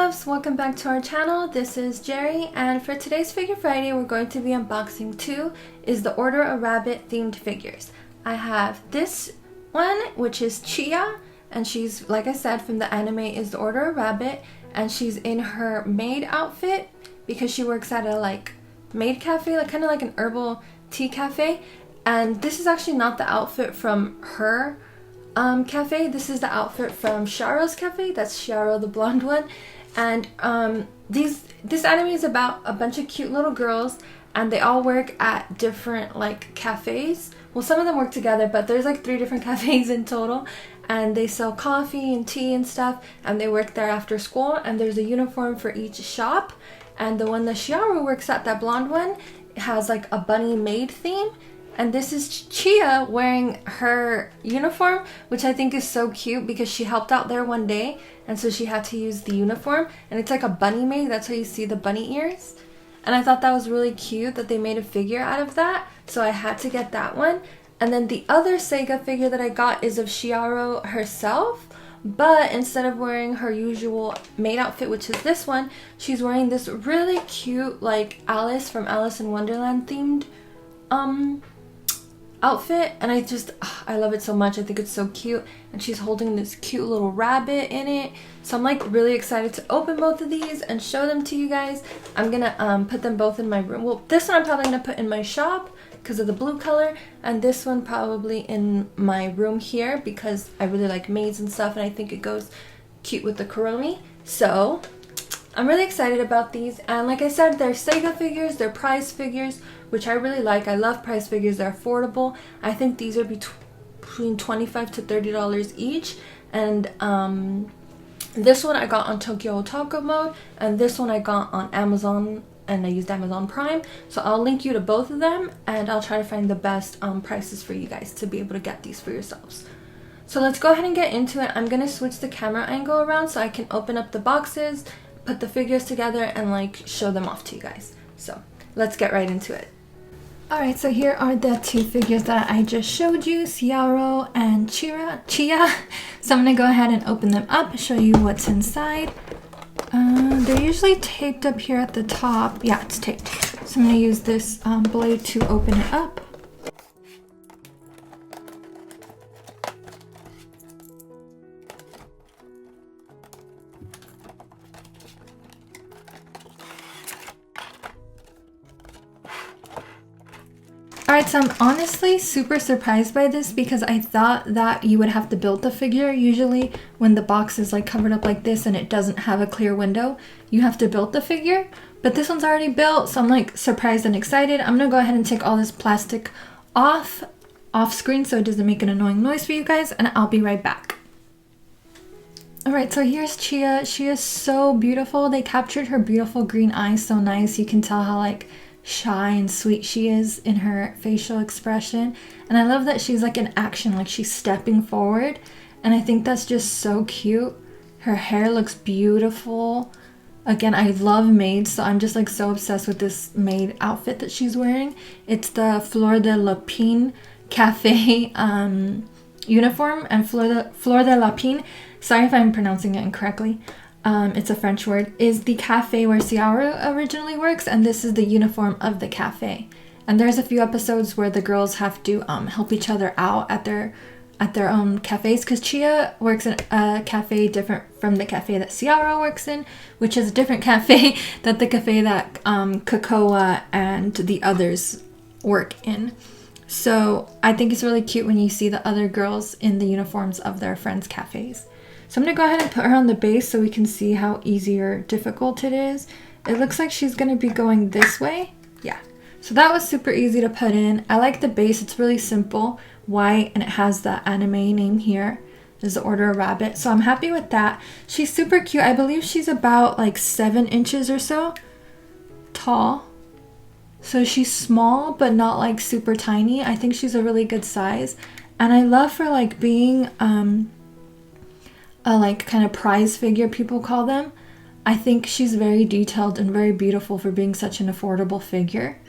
loves, welcome back to our channel. This is Jerry, and for today's Figure Friday we're going to be unboxing two is the Order a Rabbit themed figures. I have this one, which is Chiya, and she's, like I said, from the anime is the Order a Rabbit, and she's in her maid outfit because she works at a maid cafe, kind of like an herbal tea cafe. And this is actually not the outfit from her cafe. This is the outfit from Syaro's cafe. That's Syaro, the blonde one. And this anime is about a bunch of cute little girls, and they all work at different cafes. Well, some of them work together, but there's 3 different cafes in total, and they sell coffee and tea and stuff, and they work there after school, and there's a uniform for each shop. And the one that Syaro works at, that blonde one, has a bunny maid theme. And this is Chiya wearing her uniform, which I think is so cute because she helped out there one day, and so she had to use the uniform, and it's like a bunny maid. That's how you see the bunny ears. And I thought that was really cute that they made a figure out of that, so I had to get that one. And then the other Sega figure that I got is of Syaro herself, but instead of wearing her usual maid outfit, which is this one, she's wearing this really cute Alice from Alice in Wonderland themed outfit, and I love it so much. I think it's so cute, and she's holding this cute little rabbit in it, so I'm really excited to open both of these and show them to you guys. I'm gonna put them both in my room. Well, this one I'm probably gonna put in my shop because of the blue color, and this one probably in my room here because I really like maids and stuff, and I think it goes cute with the Kuromi. So I'm really excited about these, and like I said, they're Sega figures, they're prize figures, which I really like. I love prize figures, they're affordable. I think these are between $25 to $30 each, and this one I got on Tokyo Otaku Mode, and this one I got on Amazon, and I used Amazon Prime, so I'll link you to both of them, and I'll try to find the best prices for you guys to be able to get these for yourselves. So let's go ahead and get into it. I'm gonna switch the camera angle around so I can open up the boxes, put the figures together, and show them off to you guys. So let's get right into it. Alright, so here are the 2 figures that I just showed you, Syaro and Chiya. So I'm going to go ahead and open them up, show you what's inside. They're usually taped up here at the top. Yeah, it's taped. So I'm going to use this blade to open it up. Alright, so I'm honestly super surprised by this because I thought that you would have to build the figure. Usually when the box is covered up like this and it doesn't have a clear window, you have to build the figure. But this one's already built, so I'm surprised and excited. I'm gonna go ahead and take all this plastic off screen so it doesn't make an annoying noise for you guys, and I'll be right back. Alright, so here's Chiya. She is so beautiful. They captured her beautiful green eyes so nice. You can tell how shy and sweet she is in her facial expression, and I love that she's in action, she's stepping forward, and I think that's just so cute. Her hair looks beautiful. Again, I love maids, so I'm just so obsessed with this maid outfit that she's wearing. It's the Fleur de Lapine cafe uniform, and Fleur de Lapine, sorry if I'm pronouncing it incorrectly, it's a French word, is the cafe where Syaro originally works, and this is the uniform of the cafe. And there's a few episodes where the girls have to help each other out at their own cafes, because Chiya works in a cafe different from the cafe that Syaro works in, which is a different cafe than the cafe that Kawaii and the others work in. So I think it's really cute when you see the other girls in the uniforms of their friends' cafes. So I'm going to go ahead and put her on the base so we can see how easy or difficult it is. It looks like she's going to be going this way. Yeah. So that was super easy to put in. I like the base. It's really simple, white, and it has the anime name here. There's the Order a Rabbit. So I'm happy with that. She's super cute. I believe she's about 7 inches or so tall. So she's small, but not super tiny. I think she's a really good size. And I love her being a kind of prize figure, people call them. I think she's very detailed and very beautiful for being such an affordable figure.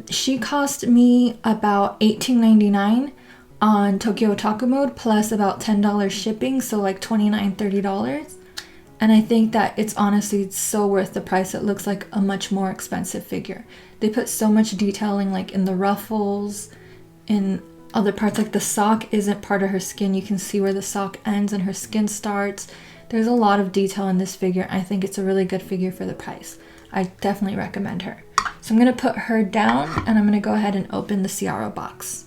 She cost me about $18.99 on Tokyo Otaku Mode, plus about $10 shipping, so $29-$30. And I think that it's honestly so worth the price. It looks like a much more expensive figure. They put so much detailing like in the ruffles, in other parts, like the sock isn't part of her skin. You can see where the sock ends and her skin starts. There's a lot of detail in this figure. I think it's a really good figure for the price. I definitely recommend her. So I'm going to put her down and I'm going to go ahead and open the Syaro box.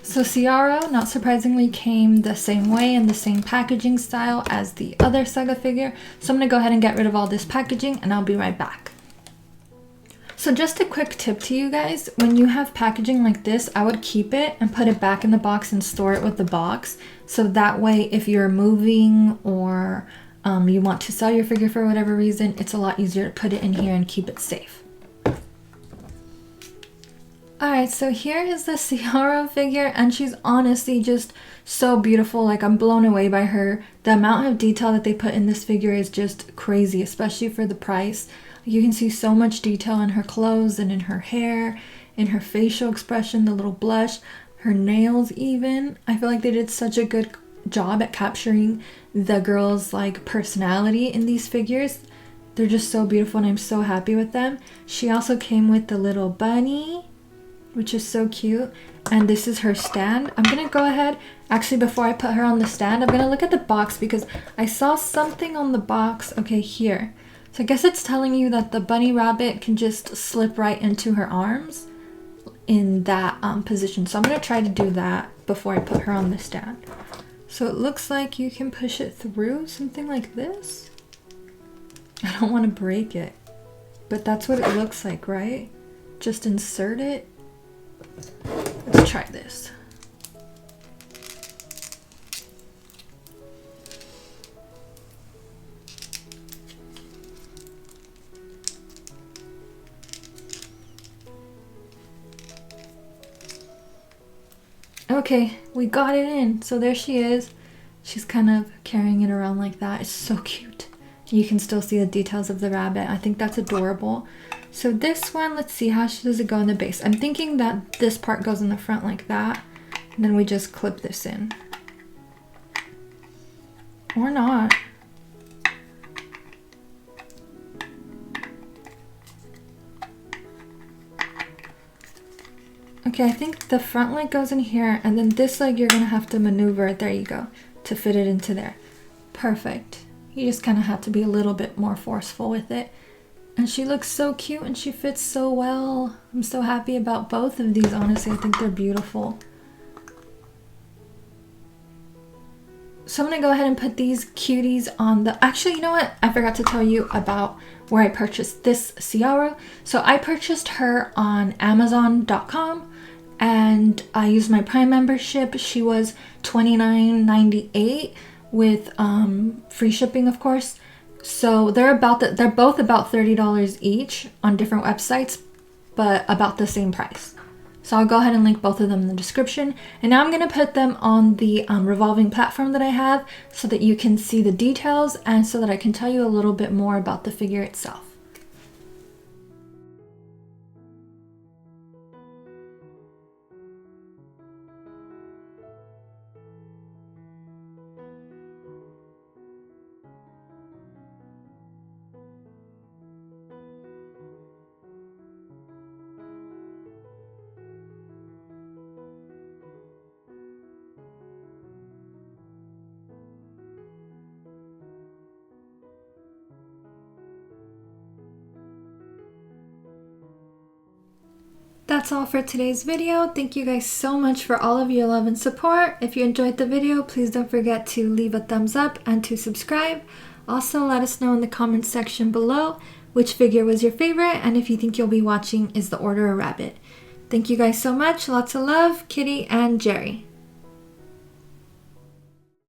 So Syaro, not surprisingly, came the same way in the same packaging style as the other Saga figure. So I'm going to go ahead and get rid of all this packaging and I'll be right back. So just a quick tip to you guys, when you have packaging like this, I would keep it and put it back in the box and store it with the box. So that way, if you're moving or you want to sell your figure for whatever reason, it's a lot easier to put it in here and keep it safe. Alright, so here is the Syaro figure, and she's honestly just so beautiful. Like, I'm blown away by her. The amount of detail that they put in this figure is just crazy, especially for the price. You can see so much detail in her clothes and in her hair, in her facial expression, the little blush, her nails even. I feel like they did such a good job at capturing the girl's like personality in these figures. They're just so beautiful and I'm so happy with them. She also came with the little bunny, which is so cute, and this is her stand. I'm gonna go ahead, actually before I put her on the stand, I'm gonna look at the box because I saw something on the box. Okay, here. So I guess it's telling you that the bunny rabbit can just slip right into her arms in that position. So I'm gonna try to do that before I put her on the stand. So it looks like you can push it through, something like this. I don't want to break it, but that's what it looks like, right? Just insert it. Let's try this. Okay, we got it in. So there she is. She's kind of carrying it around like that. It's so cute. You can still see the details of the rabbit. I think that's adorable. So this one, let's see, how does it go in the base? I'm thinking that this part goes in the front like that, and then we just clip this in. Or not. Okay, I think the front leg goes in here, and then this leg you're gonna have to maneuver, there you go, to fit it into there. Perfect. You just kind of have to be a little bit more forceful with it. And she looks so cute and she fits so well. I'm so happy about both of these, honestly. I think they're beautiful. So I'm gonna go ahead and put these cuties on the... Actually, you know what? I forgot to tell you about where I purchased this Syaro. So I purchased her on Amazon.com and I used my Prime membership. She was $29.98 with free shipping, of course. So they're both about $30 each on different websites, but about the same price. So I'll go ahead and link both of them in the description. And now I'm going to put them on the revolving platform that I have so that you can see the details and so that I can tell you a little bit more about the figure itself. That's all for today's video. Thank you guys so much for all of your love and support. If you enjoyed the video, please don't forget to leave a thumbs up and to subscribe. Also, let us know in the comments section below which figure was your favorite and if you think you'll be watching Is the Order a Rabbit. Thank you guys so much. Lots of love, Kitty and Jerry.